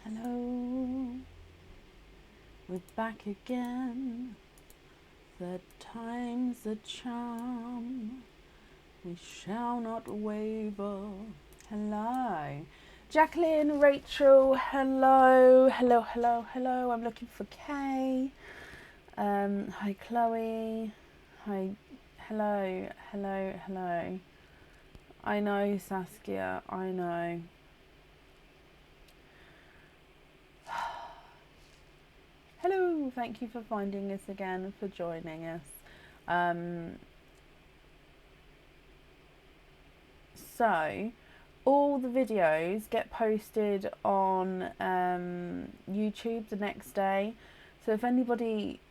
Hello, we're back again. Third time's a charm. We shall not waver. Hello, Jacqueline, Rachel. Hello. I'm looking for Kay. Hi, Chloe. Hi. Hello. I know, Saskia. I know. Hello, thank you for finding us again, for joining us. So, all the videos get posted on YouTube the next day. So if anybody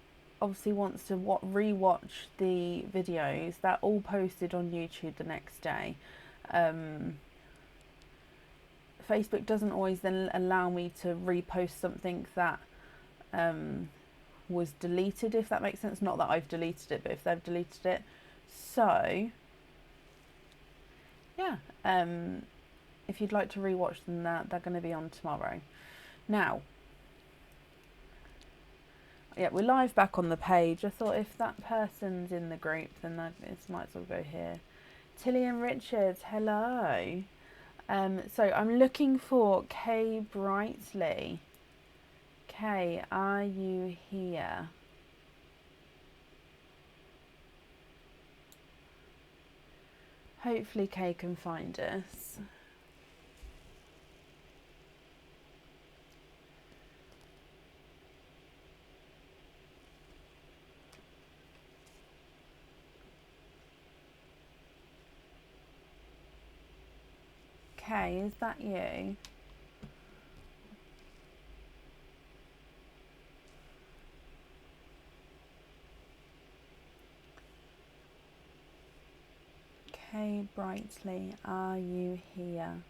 obviously wants to re-watch the videos, they're all posted on YouTube the next day. Facebook doesn't always then allow me to repost something that was deleted, if that makes sense. Not that I've deleted it, but if they've deleted it. So yeah, if you'd like to rewatch them, they're going to be on tomorrow. Now, yeah, we're live back on the page. I thought if that person's in the group, then it might as well go here. Tilly and Richard, hello. So I'm looking for Kay Brightly. Kay, are you here? Hopefully Kay can find us. Kay, is that you? Kay Brightly, are you here?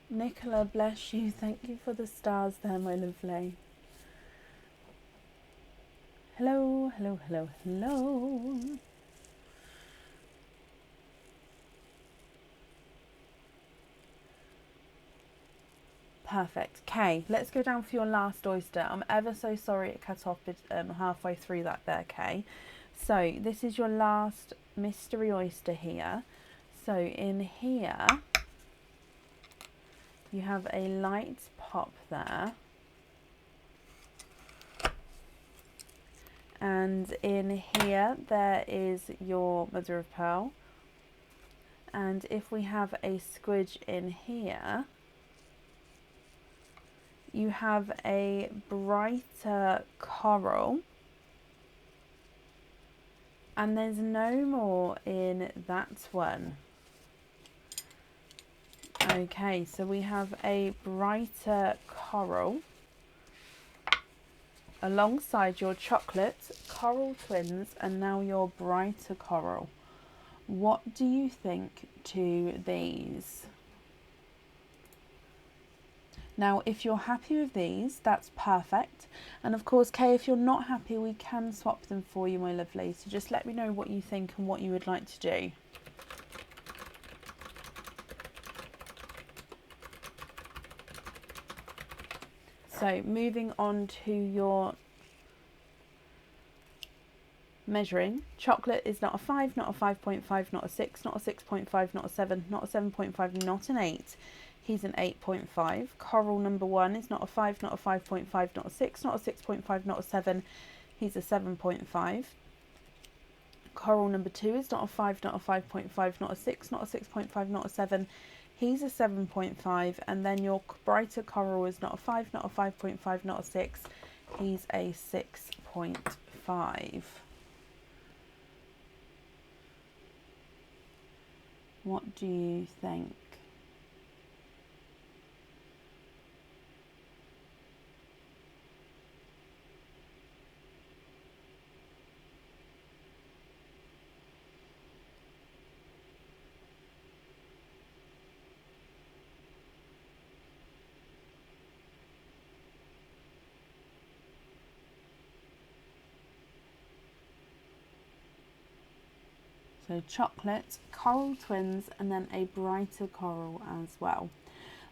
Nicola, bless you. Thank you for the stars there, my lovely. Hello. Perfect. Kay, let's go down for your last oyster. I'm ever so sorry it cut off halfway through that there, Kay. So this is your last mystery oyster here. So in here, you have a light pop there. And in here, there is your mother of pearl. And if we have a squidge in here, you have a brighter coral. And there's no more in that one. Okay, so we have a brighter coral alongside your chocolate, coral twins, and now your brighter coral. What do you think to these? Now, if you're happy with these, that's perfect. And of course, Kay, if you're not happy, we can swap them for you, my lovely. So just let me know what you think and what you would like to do. So moving on to your measuring. Chocolate is not a 5, not a 5.5, not a 6, not a 6.5, not a 7, not a 7.5, not an 8. He's an 8.5. Coral number 1 is not a 5, not a 5.5, not a 6, not a 6.5, not a 7. He's a 7.5. Coral number 2 is not a 5, not a 5.5, not a 6, not a 6.5, not a 7. He's a 7.5. And then your brighter coral is not a 5, not a 5.5, not a 6. He's a 6.5. What do you think? So chocolate, coral twins, and then a brighter coral as well.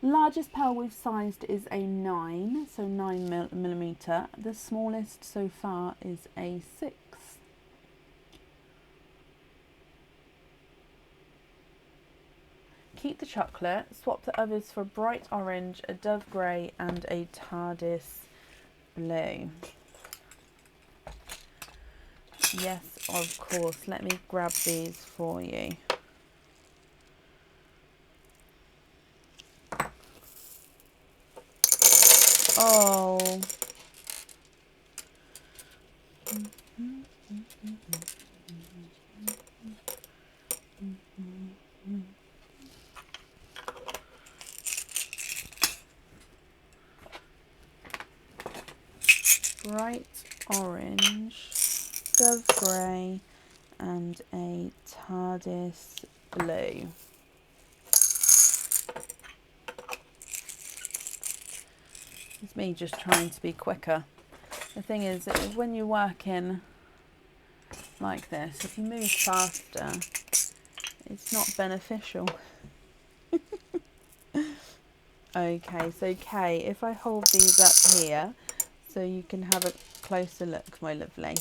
Largest pearl we've sized is a 9, so 9mm. The smallest so far is a 6. Keep the chocolate, swap the others for bright orange, a dove grey and a TARDIS blue. Yes, of course. Let me grab these for you. Oh. Bright orange, dove grey and a TARDIS blue. It's me just trying to be quicker. The thing is, when you're working like this, if you move faster, it's not beneficial. Okay, so Kay, if I hold these up here so you can have a closer look, my lovely.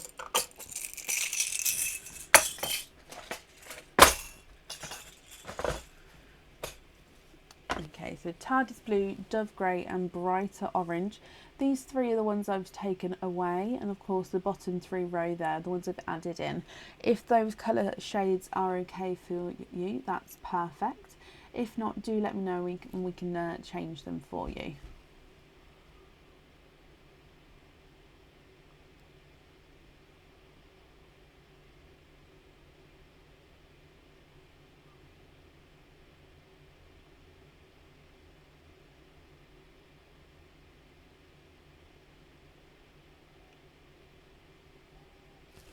Okay, so TARDIS blue, dove grey and brighter orange. These three are the ones I've taken away, and of course the bottom 3 row there, the ones I've added in. If those colour shades are okay for you, that's perfect. If not, do let me know and we can change them for you.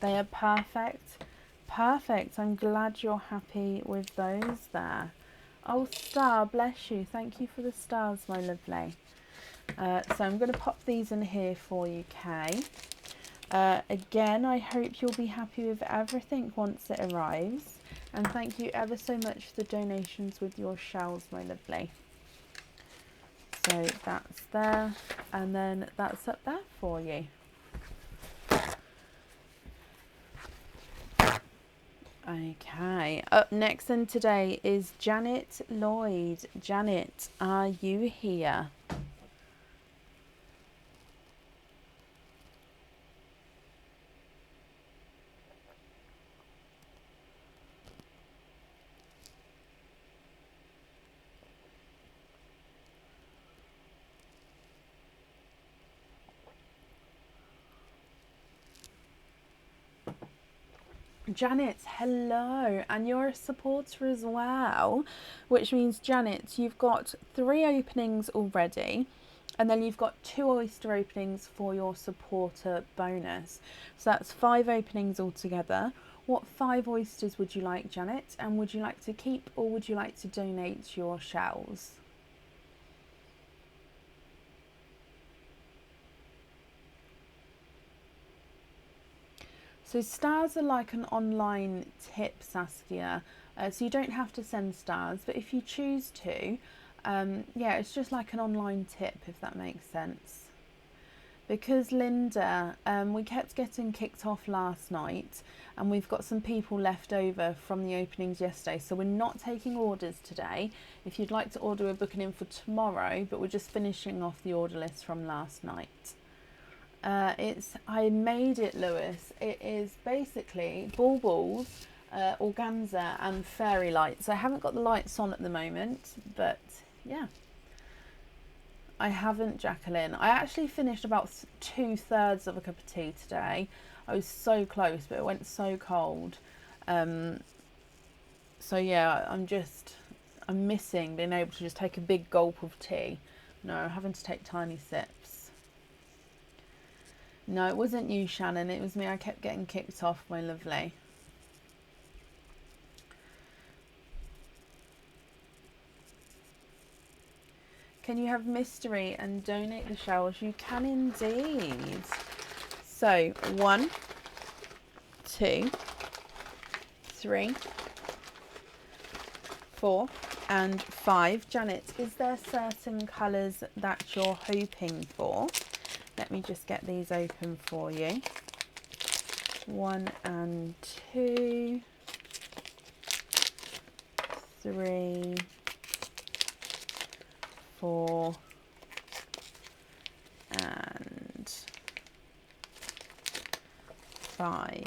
They are perfect. Perfect. I'm glad you're happy with those there. Oh, star, bless you. Thank you for the stars, my lovely. So I'm going to pop these in here for you, Kay. Again, I hope you'll be happy with everything once it arrives. And thank you ever so much for the donations with your shells, my lovely. So that's there. And then that's up there for you. Okay, up next and today is Janet Lloyd. Janet, are you here? Janet, hello, and you're a supporter as well, which means, Janet, you've got 3 openings already, and then you've got 2 oyster openings for your supporter bonus. So that's 5 openings altogether. What 5 oysters would you like, Janet? And would you like to keep or would you like to donate your shells? So stars are like an online tip, Saskia. So you don't have to send stars, but if you choose to, yeah, it's just like an online tip, if that makes sense. Because Linda, we kept getting kicked off last night, and we've got some people left over from the openings yesterday, so we're not taking orders today. If you'd like to order, we're booking in for tomorrow, but we're just finishing off the order list from last night. I made it, Lewis. It is basically baubles, organza and fairy lights. I haven't got the lights on at the moment, but yeah. I haven't, Jacqueline. I actually finished about 2/3 of a cup of tea today. I was so close, but it went so cold. So yeah, I'm missing being able to just take a big gulp of tea. No, having to take tiny sips. No, it wasn't you, Shannon. It was me. I kept getting kicked off, my lovely. Can you have mystery and donate the shells? You can indeed. So 1, 2, 3, 4 and 5. Janet, is there certain colours that you're hoping for? Let me just get these open for you. 1 and 2, 3, 4 and 5.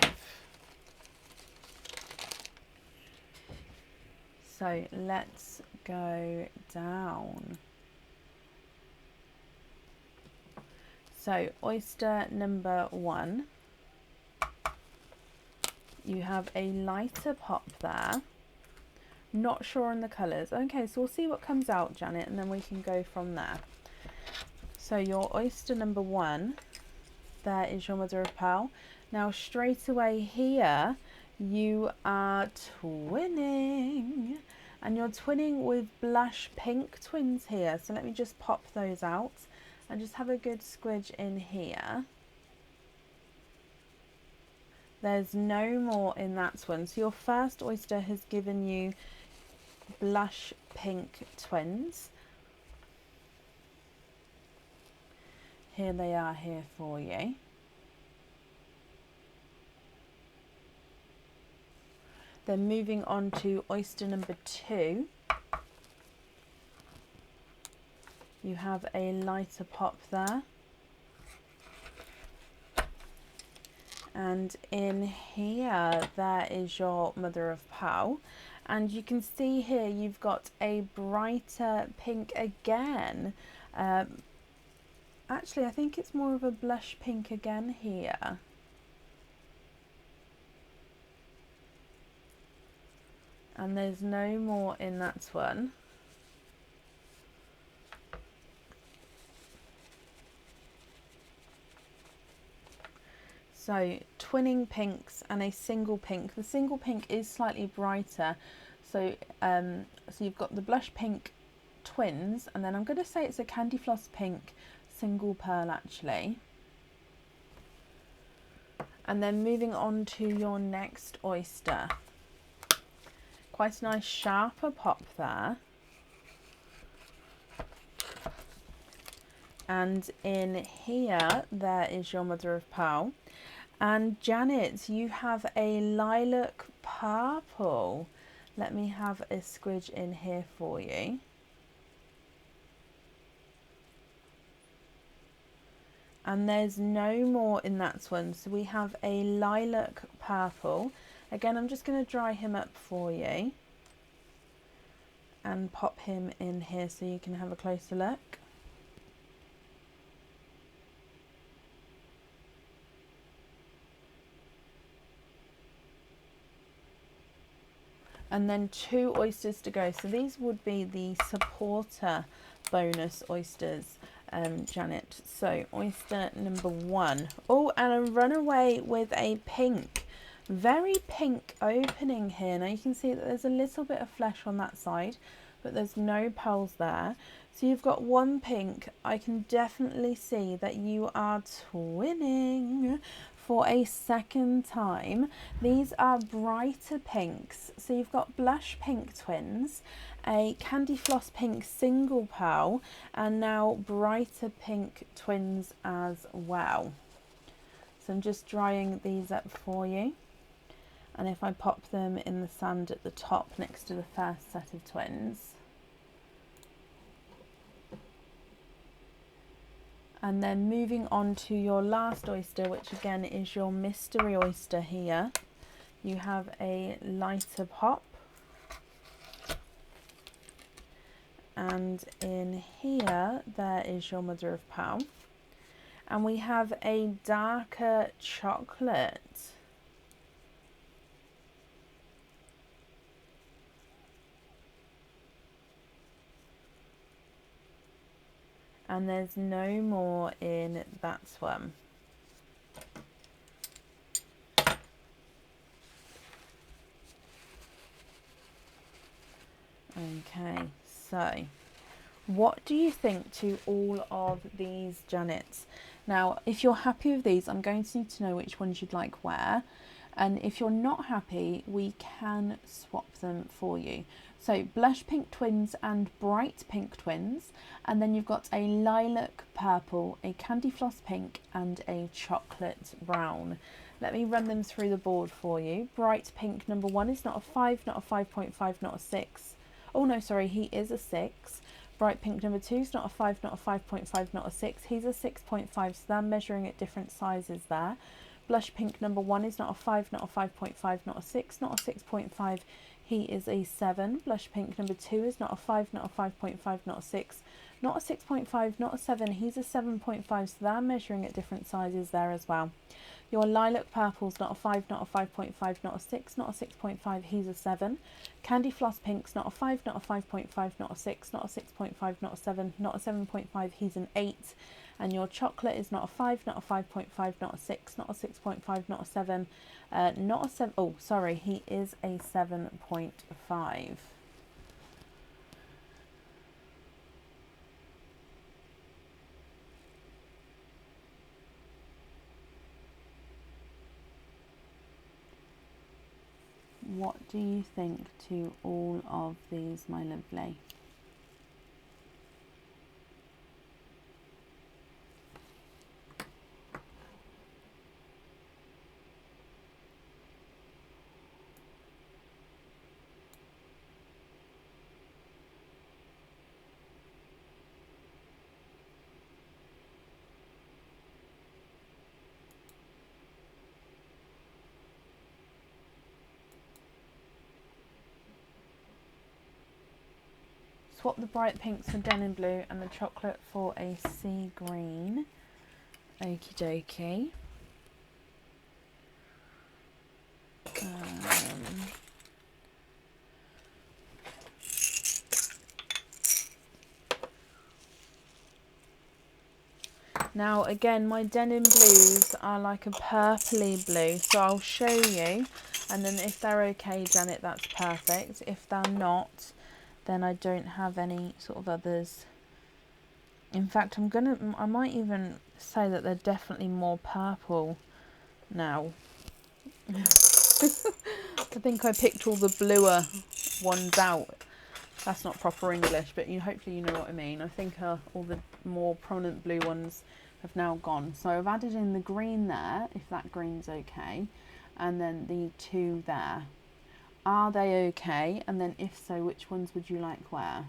So let's go down. So oyster number 1, you have a lighter pop there. Not sure on the colours. Okay, so we'll see what comes out, Janet, and then we can go from there. So your oyster number 1, there is your mother of pearl. Now straight away here, you are twinning, and you're twinning with blush pink twins here. So let me just pop those out and just have a good squidge in here. There's no more in that one. So your first oyster has given you blush pink twins. Here they are here for you. Then moving on to oyster number 2, you have a lighter pop there. And in here, there is your mother of pearl. And you can see here, you've got a brighter pink again. Actually, I think it's more of a blush pink again here. And there's no more in that one. So twinning pinks and a single pink. The single pink is slightly brighter. So you've got the blush pink twins, and then I'm going to say it's a candy floss pink single pearl actually. And then moving on to your next oyster. Quite a nice sharper pop there. And in here, there is your mother of pearl. And Janet, you have a lilac purple. Let me have a squidge in here for you. And there's no more in that one. So we have a lilac purple. Again, I'm just going to dry him up for you and pop him in here so you can have a closer look. And then 2 oysters to go. So these would be the supporter bonus oysters, Janet. So oyster number 1. Oh, and a runaway with a pink. Very pink opening here. Now you can see that there's a little bit of flesh on that side, but there's no pearls there. So you've got 1 pink. I can definitely see that you are twinning for a second time. These are brighter pinks. So you've got blush pink twins, a candy floss pink single pearl, and now brighter pink twins as well. So I'm just drying these up for you. And if I pop them in the sand at the top next to the first set of twins. And then moving on to your last oyster, which again is your mystery oyster here. You have a lighter pop. And in here, there is your mother of pearl. And we have a darker chocolate. And there's no more in that one. Okay, so what do you think to all of these, Janet? Now, if you're happy with these, I'm going to need to know which ones you'd like where. And if you're not happy, we can swap them for you. So blush pink twins and bright pink twins, and then you've got a lilac purple, a candy floss pink and a chocolate brown. Let me run them through the board for you. Bright pink number 1 is not a 5, not a 5.5, not a 6. Oh no, sorry, he is a 6. Bright pink number 2 is not a 5, not a 5.5, not a 6. He's a 6.5, so they're measuring at different sizes there. Blush pink number 1 is not a 5, not a 5.5, not a 6, not a 6.5. He is a 7. Blush pink number 2 is not a 5, not a 5.5, not a 6, not a 6.5, not a 7. He's a 7.5, so they're measuring at different sizes there as well. Your lilac purple is not a 5, not a 5.5, not a 6, not a 6.5. He's a 7. Candy floss pink's not a 5, not a 5.5, not a 6, not a 6.5, not a 7, not a 7.5. He's an 8. And your chocolate is not a 5, not a 5.5, not a 6, not a 6.5, not a 7, not a 7. Oh, sorry, he is a 7.5. What do you think to all of these, my lovely? Swap the bright pinks for denim blue and the chocolate for a sea green. Okie dokie. Now again, my denim blues are like a purpley blue, so I'll show you, and then if they're okay, Janet, that's perfect. If they're not, then I don't have any sort of others. In fact, I might even say that they're definitely more purple now. I think I picked all the bluer ones out. That's not proper English, but hopefully you know what I mean. I think all the more prominent blue ones have now gone. So I've added in the green there, if that green's okay, and then the 2 there. Are they okay? And then if so, which ones would you like where?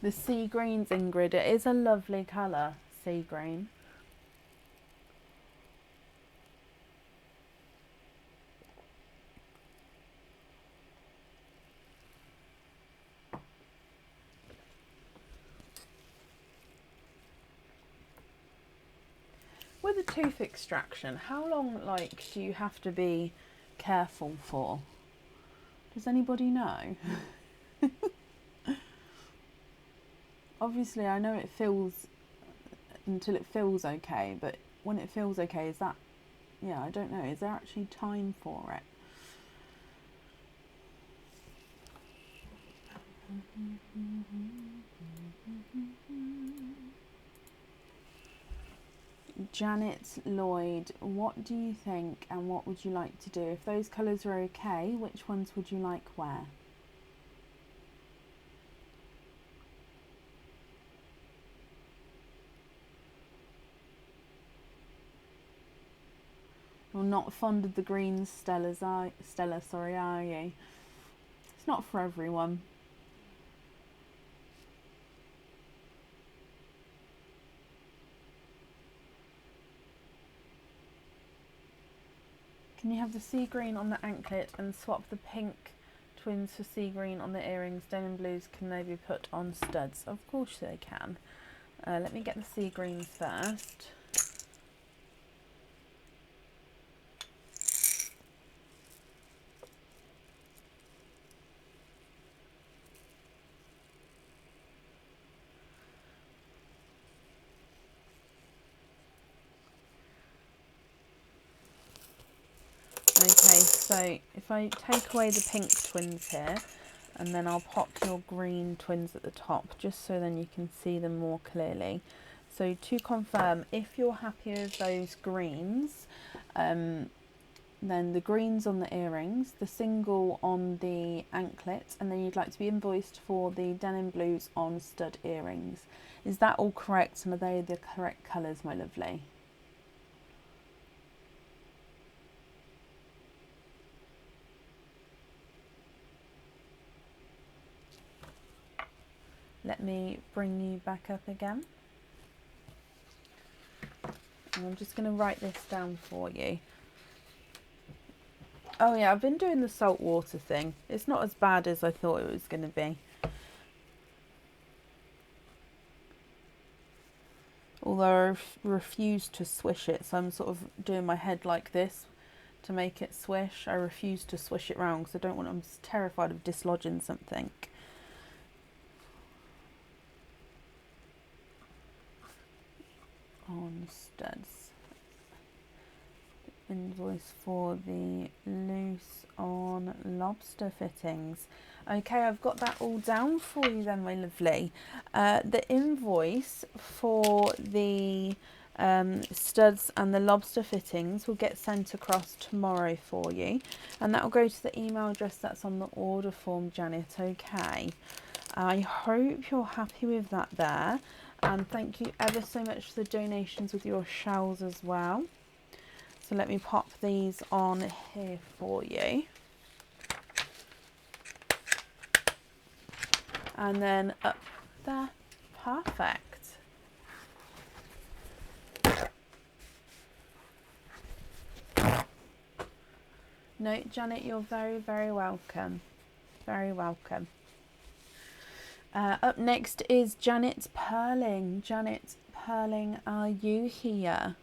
The sea greens, Ingrid, it is a lovely colour, sea green. With a tooth extraction, how long do you have to be careful for? Does anybody know? Obviously, I know it feels until it feels okay, but when it feels okay, is that, yeah, I don't know, is there actually time for it? Janet, Lloyd, what do you think and what would you like to do? If those colours are okay, which ones would you like where? You're not fond of the greens, Stella, sorry, are you? It's not for everyone. Can you have the sea green on the anklet and swap the pink twins for sea green on the earrings? Denim blues, can they be put on studs? Of course they can. Let me get the sea greens first. So if I take away the pink twins here, and then I'll pop your green twins at the top, just so then you can see them more clearly. So to confirm, if you're happy with those greens, then the greens on the earrings, the single on the anklet, and then you'd like to be invoiced for the denim blues on stud earrings. Is that all correct? And are they the correct colours, my lovely? Let me bring you back up again. And I'm just going to write this down for you. Oh yeah, I've been doing the salt water thing. It's not as bad as I thought it was going to be. Although I refuse to swish it, so I'm sort of doing my head like this to make it swish. I refuse to swish it round because I don't want, I'm terrified of dislodging something. On studs. Invoice for the loose on lobster fittings. Okay, I've got that all down for you then, my lovely. The invoice for the studs and the lobster fittings will get sent across tomorrow for you, and that will go to the email address that's on the order form, Janet. Okay, I hope you're happy with that there, and thank you ever so much for the donations with your shells as well. So let me pop these on here for you. And then up there. Perfect. No, Janet, you're very, very welcome. Very welcome. Up next is Janet Perling. Janet Perling, are you here?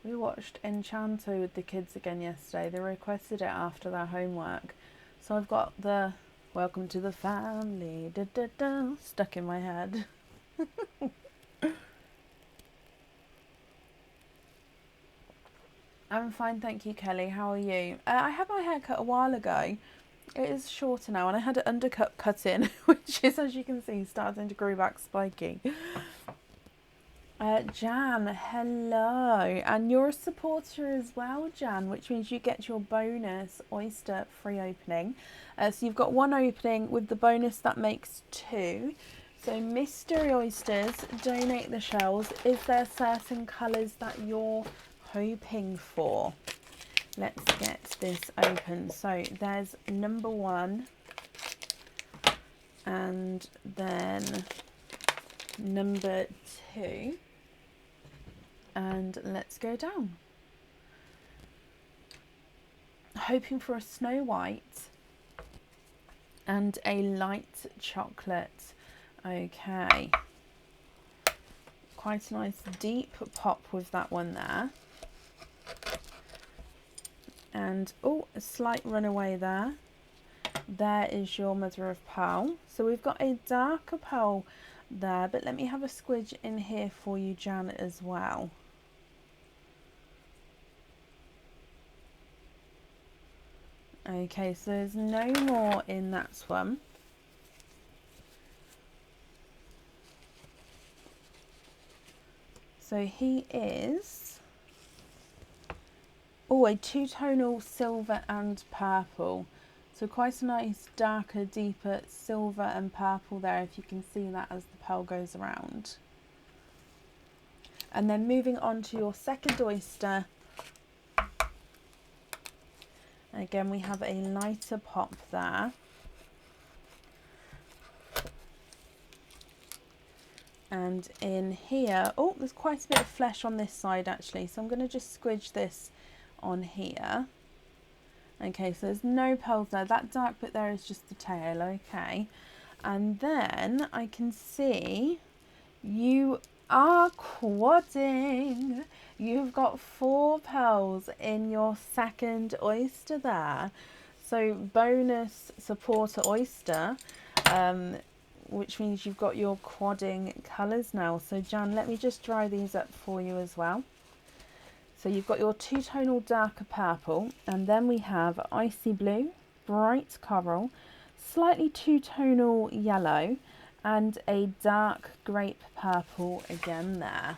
We watched Enchanto with the kids again yesterday. They requested it after their homework. So I've got the Welcome to the Family da, da, da, stuck in my head. I'm fine, thank you, Kelly. How are you? I had my hair cut a while ago. It is shorter now, and I had an undercut cut in, which is, as you can see, starting to grow back spiky. Jan, hello. And you're a supporter as well, Jan, which means you get your bonus oyster free opening. So you've got one opening with the bonus that makes two. So Mystery Oysters, donate the shells. Is there certain colours that you're hoping for? Let's get this open. So there's number one, and then number two, and let's go down. Hoping for a Snow White and a light chocolate. Okay, quite a nice deep pop with that one there. And oh, a slight runaway there. There is your mother of pearl. So we've got a darker pearl there, but let me have a squidge in here for you, Jan, as well. Okay, so there's no more in that one. So he is, oh, a two-tonal silver and purple. So quite a nice darker, deeper silver and purple there, if you can see that as the pearl goes around. And then moving on to your second oyster. Again, we have a lighter pop there. And in here, oh, there's quite a bit of flesh on this side actually, so I'm going to just squidge this on here. Okay, so there's no pearls there. That dark bit there is just the tail, okay. And then I can see you are quadding. You've got 4 pearls in your second oyster there. So bonus supporter oyster which means you've got your quadding colours now. So Jan, let me just dry these up for you as well. So you've got your two-tonal darker purple, and then we have icy blue, bright coral, slightly two-tonal yellow, and a dark grape purple again there.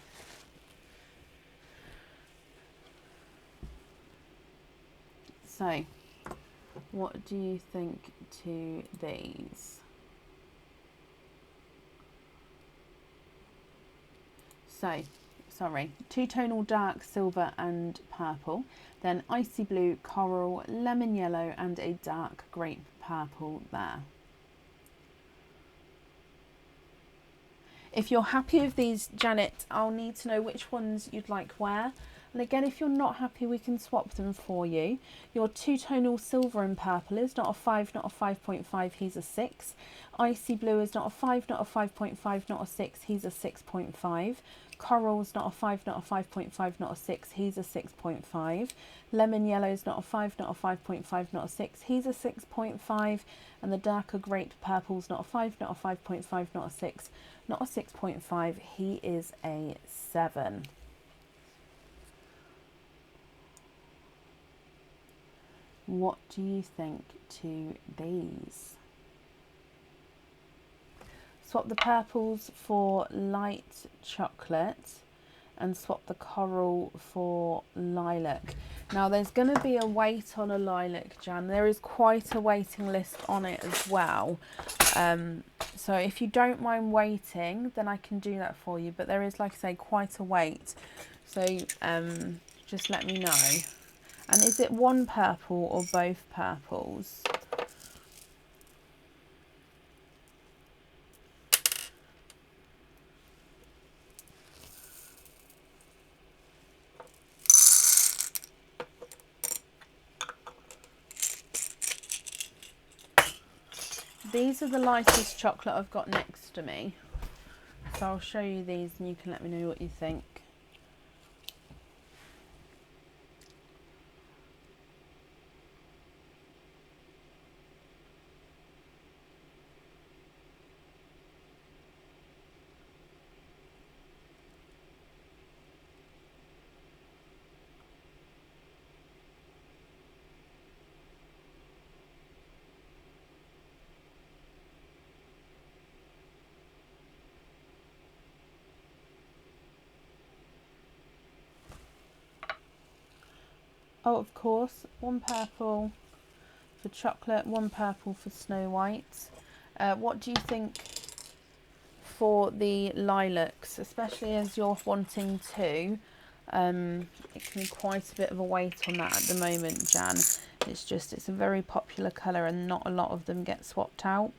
So, what do you think to these? So, sorry, two-tonal dark silver and purple, then icy blue, coral, lemon yellow, and a dark grape purple there. If you're happy with these, Janet, I'll need to know which ones you'd like where. And again, if you're not happy, we can swap them for you. Your two-tonal silver and purple is not a 5, not a 5.5, he's a 6. Icy blue is not a 5, not a 5.5, not a 6, he's a 6.5. Coral's not a 5, not a 5.5, not a 6, he's a 6.5. Lemon yellow is not a 5, not a 5.5, not a 6, he's a 6.5. And the darker grape purple's not a 5, not a 5.5, not a 6, not a 6.5, he is a 7. What do you think to these? Swap the purples for light chocolate and swap the coral for lilac. Now there's going to be a wait on a lilac, Jan. There is quite a waiting list on it as well. So if you don't mind waiting, then I can do that for you. But there is, like I say, quite a wait. So just let me know. And is it one purple or both purples? These are the lightest chocolate I've got next to me. So I'll show you these and you can let me know what you think. Oh, of course, one purple for chocolate, one purple for Snow White. What do you think for the lilacs, especially as you're wanting two? It can be quite a bit of a wait on that at the moment, Jan. It's a very popular colour and not a lot of them get swapped out.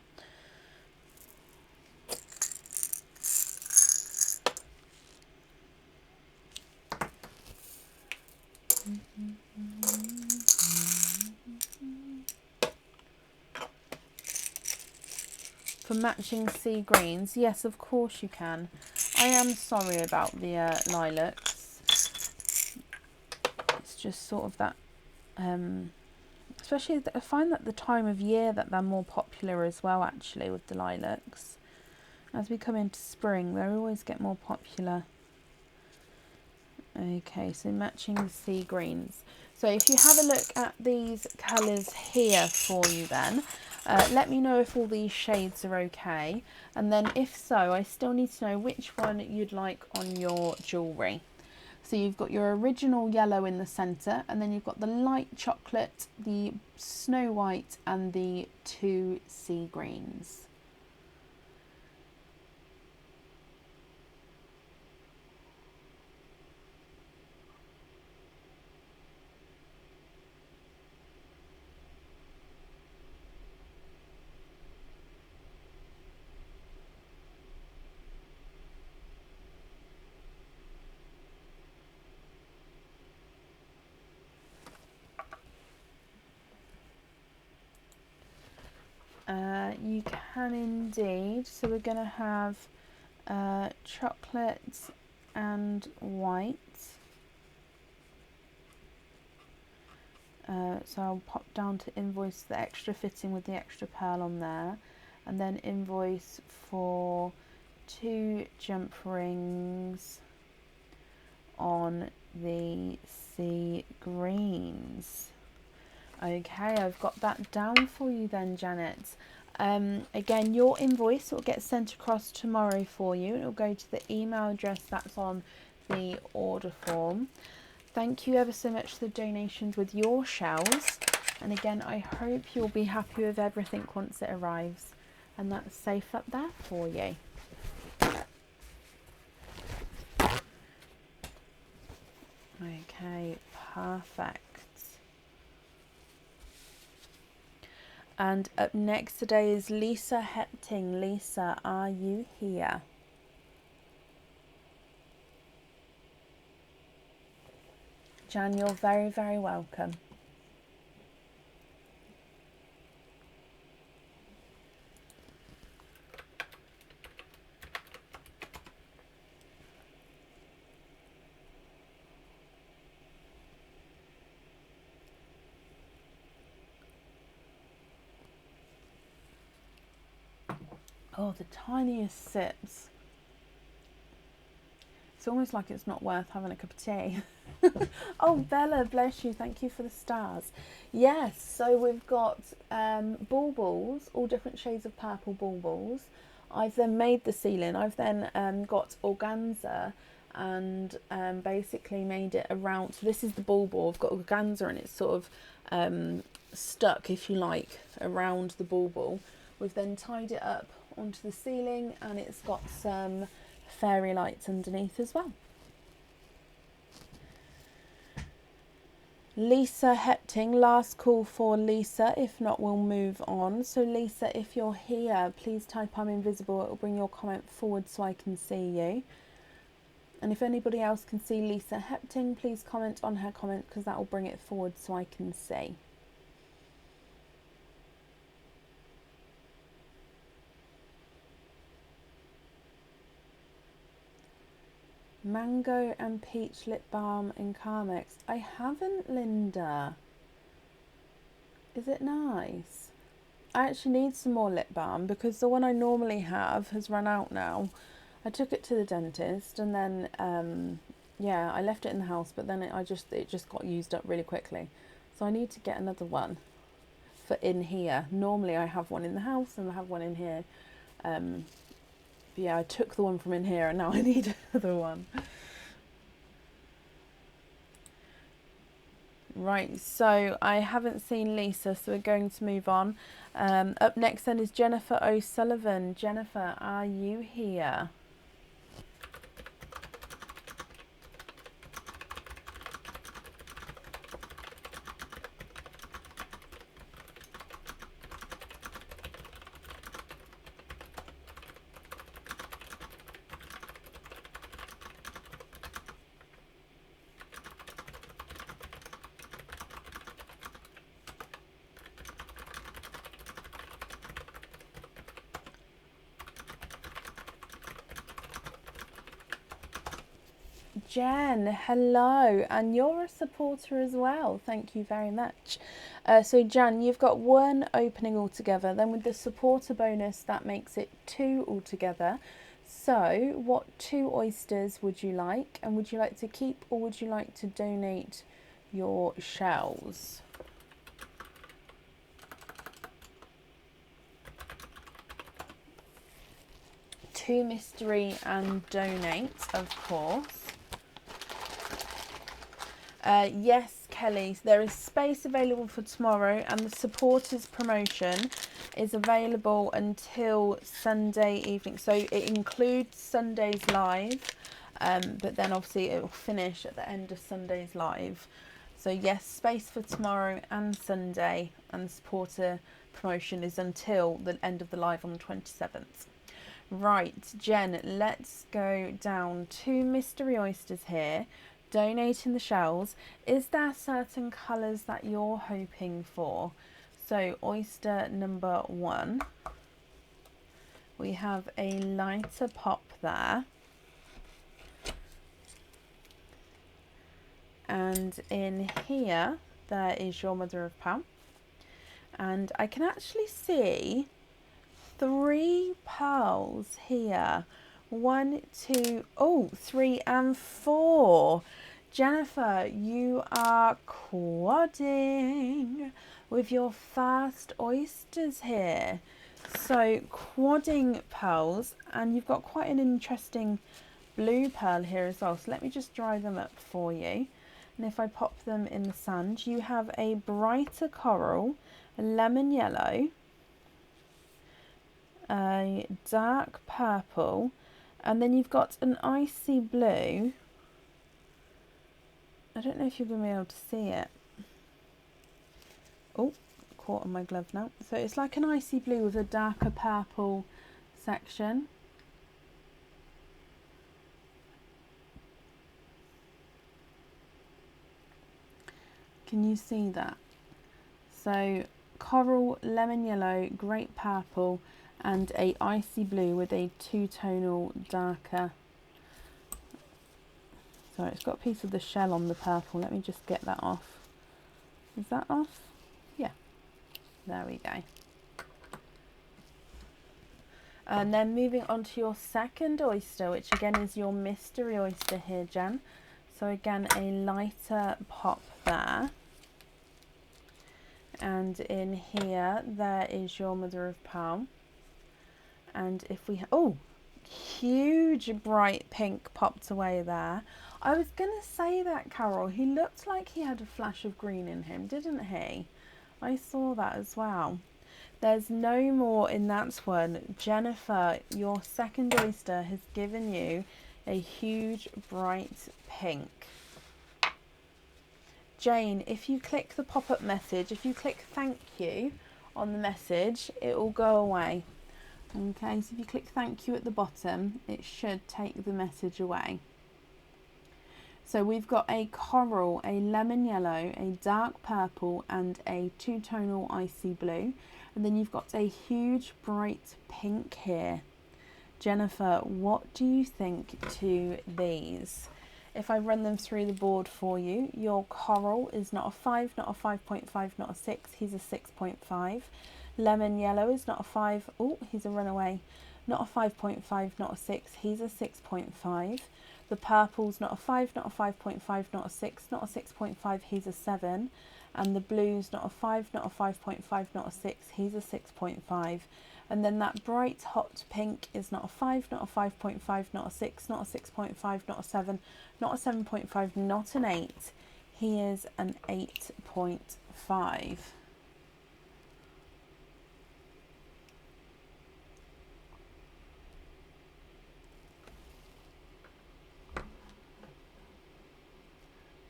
For matching sea greens, yes, of course you can. I am sorry about the lilacs. It's just sort of that, especially I find that the time of year that they're more popular as well, actually, with the lilacs. As we come into spring, they always get more popular. Okay, so matching the sea greens. So if you have a look at these colours here for you then, let me know if all these shades are okay. And then if so, I still need to know which one you'd like on your jewellery. So you've got your original yellow in the centre, and then you've got the light chocolate, the Snow White, and the 2 sea greens. You can indeed. So we're going to have chocolate and white. So I'll pop down to invoice the extra fitting with the extra pearl on there. and then invoice for 2 jump rings on the sea greens. Okay, I've got that down for you then, Janet. Again, your invoice will get sent across tomorrow for you. It will go to the email address that's on the order form. Thank you ever so much for the donations with your shells. And again, I hope you'll be happy with everything once it arrives. And that's safe up there for you. Okay, perfect. And up next today is Lisa Hepting. Lisa, are you here? Jan, you're very, very welcome. Oh, the tiniest sips. It's almost like it's not worth having a cup of tea. Oh, Bella, bless you. Thank you for the stars. Yes, so we've got baubles, all different shades of purple baubles. I've then made the ceiling. I've then got organza and basically made it around. So this is the bauble. I've got organza and it's sort of stuck, if you like, around the bauble. We've then tied it up onto the ceiling and it's got some fairy lights underneath as well. Lisa Hepting, last call for Lisa, if not we'll move on. So Lisa, if you're here, please type I'm invisible, it will bring your comment forward so I can see you. And if anybody else can see Lisa Hepting, please comment on her comment because that will bring it forward so I can see. Mango and peach lip balm in Carmex. I haven't, Linda. Is it nice? I actually need some more lip balm because the one I normally have has run out now. I took it to the dentist and then yeah, I left it in the house, but then it just got used up really quickly. So I need to get another one for in here. Normally I have one in the house and I have one in here. But yeah, I took the one from in here and now I need another one. Right, so I haven't seen Lisa, so we're going to move on. Up next then is Jennifer O'Sullivan. Jennifer, are you here? Jen, hello, and you're a supporter as well. Thank you very much. So Jan, you've got 1 opening altogether. Then with the supporter bonus, that makes it 2 altogether. So what 2 oysters would you like? And would you like to keep or would you like to donate your shells? Two mystery and donate, of course. Yes, Kelly, there is space available for tomorrow and the supporters promotion is available until Sunday evening. So it includes Sunday's live, but then obviously it will finish at the end of Sunday's live. So yes, space for tomorrow and Sunday, and the supporter promotion is until the end of the live on the 27th. Right, Jen, let's go down to mystery oysters here. Donating the shells. Is there certain colours that you're hoping for? So oyster number 1, we have a lighter pop there, and in here there is your mother of pearl, and I can actually see 3 pearls here. 1, 2, oh, 3 and 4. Jennifer, you are quadding with your first oysters here. So quadding pearls, and you've got quite an interesting blue pearl here as well. So let me just dry them up for you. And if I pop them in the sand, you have a brighter coral, a lemon yellow, a dark purple, and then you've got an icy blue. I don't know if you're going to be able to see it. Oh, caught on my glove now. So it's like an icy blue with a darker purple section. Can you see that? So coral, lemon yellow, great purple, and a icy blue with a two-tonal darker. Sorry, it's got a piece of the shell on the purple. Let me just get that off. Is that off? Yeah. There we go. And then moving on to your second oyster, which again is your mystery oyster here, Jen. So again, a lighter pop there. And in here, there is your mother of pearl. And if we, oh, huge bright pink popped away there. I was going to say that, Carol, he looked like he had a flash of green in him, didn't he? I saw that as well. There's no more in that one. Jennifer, your second oyster has given you a huge bright pink. Jane, if you click the pop-up message, if you click thank you on the message, it will go away. Okay, so if you click thank you at the bottom, it should take the message away. So we've got a coral, a lemon yellow, a dark purple, and a two-tonal icy blue. And then you've got a huge bright pink here. Jennifer, what do you think to these? If I run them through the board for you, your coral is not a 5, not a 5.5, not a 6, he's a 6.5. Lemon yellow is not a 5, oh, he's a runaway. Not a 5.5, not a 6, he's a 6.5. The purple's not a 5, not a 5.5, not a 6, not a 6.5, he's a 7. And the blue's not a 5, not a 5.5, not a 6, he's a 6.5. And then that bright hot pink is not a 5, not a 5.5, not a 6, not a 6.5, not a 7, not a 7.5, not an 8. He is an 8.5.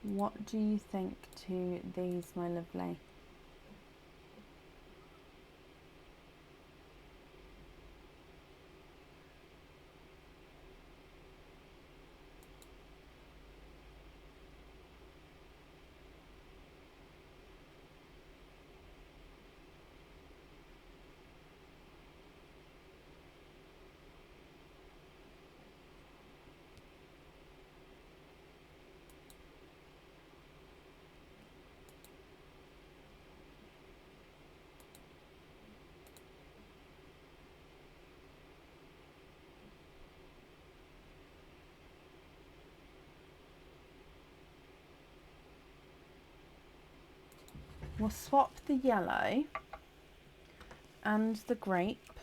What do you think to these, my lovely? We'll swap the yellow and the grape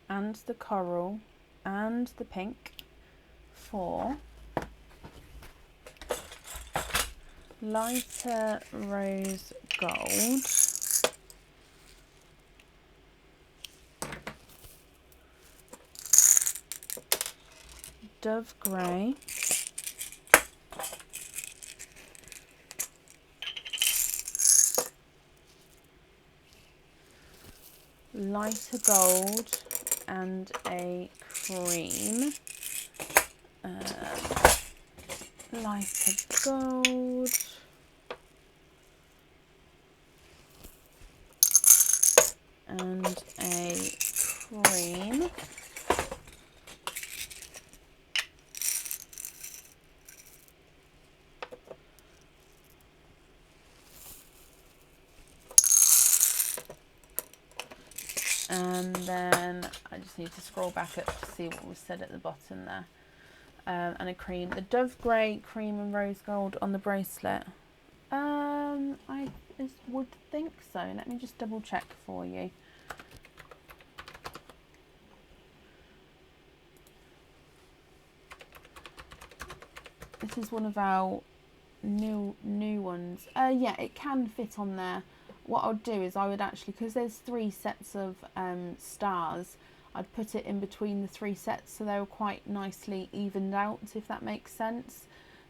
and the coral and the pink for lighter rose gold, dove grey, lighter gold and a cream, lighter gold, and a cream, And then I just need to scroll back up to see what was said at the bottom there. And a cream. The Dove Grey, cream and rose gold on the bracelet. I would think so. Let me just double check for you. This is one of our new ones. Yeah, it can fit on there. What I'll do is I would actually, because there's 3 sets of stars, I'd put it in between the 3 sets so they were quite nicely evened out, if that makes sense.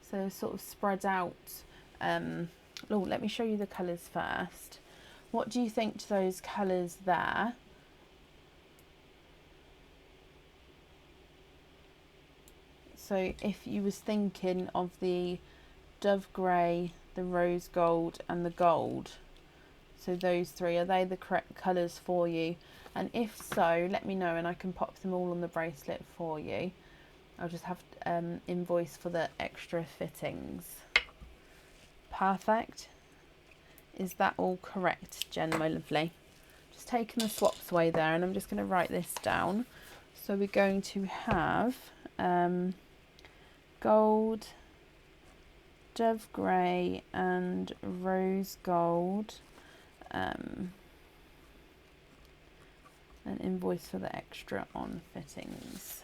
So sort of spread out. Oh, let me show you the colours first. What do you think to those colours there? So if you was thinking of the Dove Grey, the Rose Gold and the Gold, so those 3, are they the correct colours for you? And if so, let me know and I can pop them all on the bracelet for you. I'll just have invoice for the extra fittings. Perfect. Is that all correct, Jen, my lovely? Just taking the swaps away there, and I'm just going to write this down. So we're going to have gold, Dove Grey and Rose Gold. An invoice for the extra on fittings.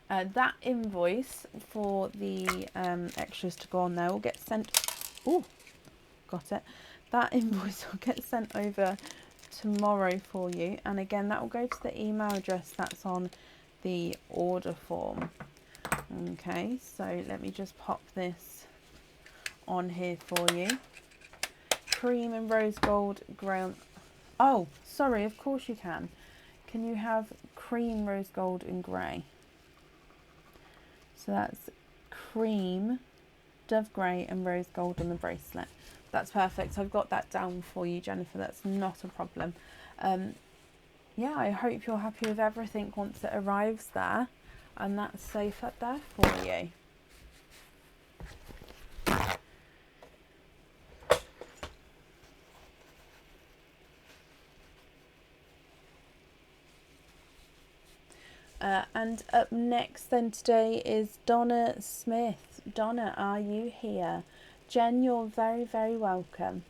That invoice for the extras to go on there will get sent. Oh, got it. That invoice will get sent over tomorrow for you, and again that will go to the email address that's on the order form. Okay, so let me just pop this on here for you. Cream and rose gold ground. Oh, sorry, of course you can. Can you have cream, rose gold and grey? So that's cream, Dove Grey and rose gold on the bracelet. That's perfect. I've got that down for you, Jennifer. That's not a problem. Yeah, I hope you're happy with everything once it arrives there, and that's safe up there for you. And up next then today is Donna Smith. Donna, are you here? Jen, you're very, very welcome.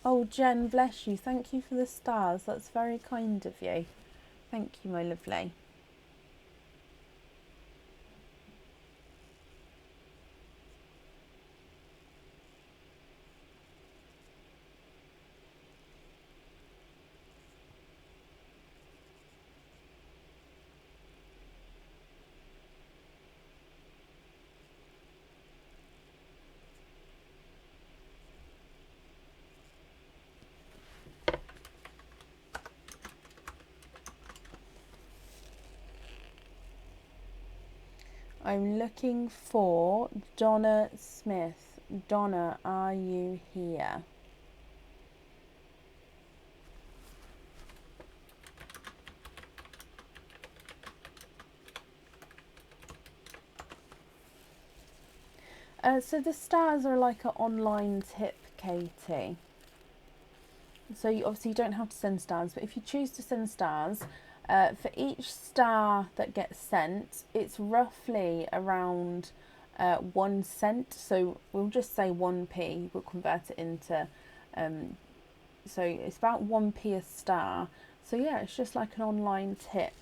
Oh, Jen, bless you. Thank you for the stars. That's very kind of you. Thank you, my lovely. I'm looking for Donna Smith. Donna, are you here? So the stars are like an online tip, Katie. So you obviously don't have to send stars, but if you choose to send stars, for each star that gets sent, it's roughly around 1 cent. So we'll just say 1p. We'll convert it into, so it's about 1p a star. So yeah, it's just like an online tip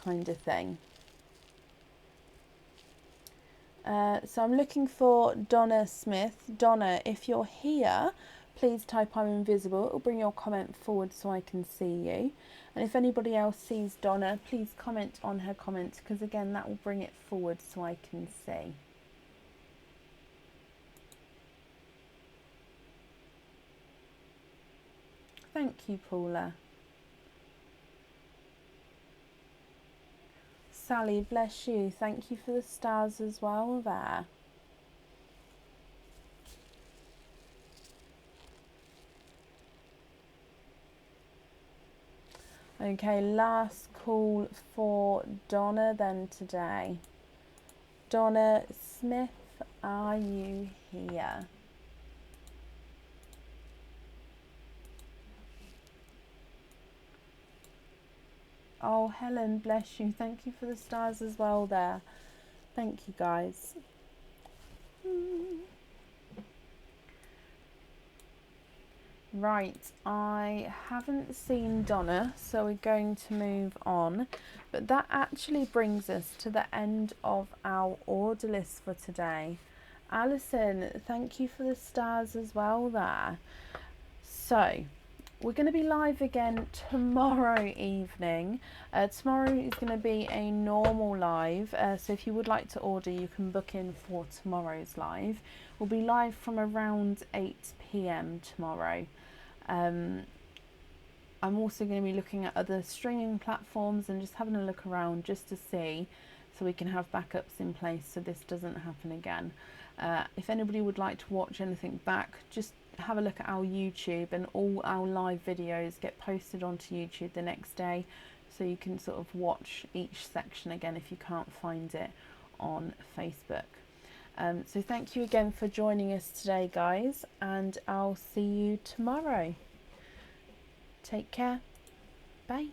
kind of thing. So I'm looking for Donna Smith. Donna, if you're here, please type I'm invisible. It'll bring your comment forward so I can see you. And if anybody else sees Donna, please comment on her comments, because again, that will bring it forward so I can see. Thank you, Paula. Sally, bless you. Thank you for the stars as well there. Okay, last call for Donna then today. Donna Smith, are you here? Oh, Helen, bless you. Thank you for the stars as well there. Thank you, guys. Right, I haven't seen Donna, so we're going to move on. But that actually brings us to the end of our order list for today. Alison, thank you for the stars as well there. So, we're going to be live again tomorrow evening. Tomorrow is going to be a normal live, so if you would like to order, you can book in for tomorrow's live. We'll be live from around 8 p.m. tomorrow. I'm also going to be looking at other streaming platforms and just having a look around just to see, so we can have backups in place so this doesn't happen again. If anybody would like to watch anything back, just have a look at our YouTube, and all our live videos get posted onto YouTube the next day, so you can sort of watch each section again if you can't find it on Facebook. So thank you again for joining us today, guys, and I'll see you tomorrow. Take care. Bye.